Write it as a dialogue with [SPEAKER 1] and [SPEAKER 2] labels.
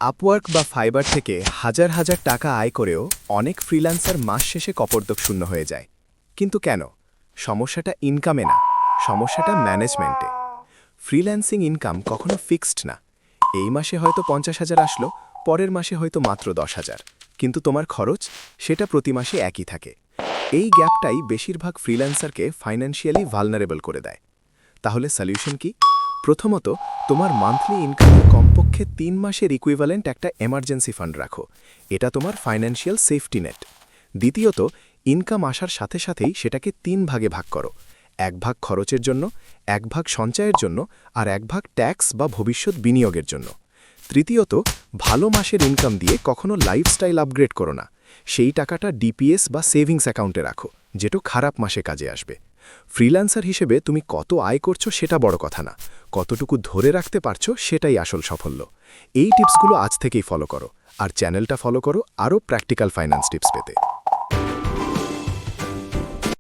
[SPEAKER 1] Upwork বা fibre থেকে হাজার হাজার টাকা আয় করেও অনেক ফ্রিল্যান্সার মাস শেষে কপর্দক শূন্য হয়ে যায়। কিন্তু কেন? সমস্যাটা ইনকামে না, সমস্যাটা ম্যানেজমেন্টে। ফ্রিল্যান্সিং ইনকাম কখনো ফিক্সড না। এই মাসে হয়তো 50,000 আসলো, পরের মাসে হয়তো মাত্র 10,000, কিন্তু তোমার খরচ সেটা প্রতি মাসে একই থাকে। এই গ্যাপটাই বেশিরভাগ ফ্রিল্যান্সারকে ফাইন্যান্সিয়ালি ভালনারেবল করে দেয়। তাহলে সলিউশন কি? প্রথমত, তোমার মান্থলি ইনকামের কমপক্ষে 3 মাসের ইকুইভ্যালেন্ট একটা এমার্জেন্সি ফান্ড রাখো। এটা তোমার ফাইন্যান্সিয়াল সেফটি নেট। দ্বিতীয়ত, ইনকাম আসার সাথে সাথেই সেটাকে 3 ভাগে ভাগ করো। 1 ভাগ খরচের জন্য, 1 ভাগ সঞ্চয়ের জন্য, আর 1 ভাগ ট্যাক্স বা ভবিষ্যৎ বিনিয়োগের জন্য। তৃতীয়ত, ভালো মাসের ইনকাম দিয়ে কখনো লাইফস্টাইল আপগ্রেড করো না। সেই টাকাটা ডিপিএস বা সেভিংস অ্যাকাউন্টে রাখো, যেটা খারাপ মাসে কাজে আসবে। ফ্রিল্যান্সার হিসেবে তুমি কত আয় করছো সেটা বড় কথা না, কতটুকু ধরে রাখতে পারছো সেটাই আসল সাফল্য। এই টিপসগুলো আজ থেকেই ফলো করো, আর চ্যানেলটা ফলো করো আরও প্র্যাকটিক্যাল ফাইন্যান্স টিপস পেতে।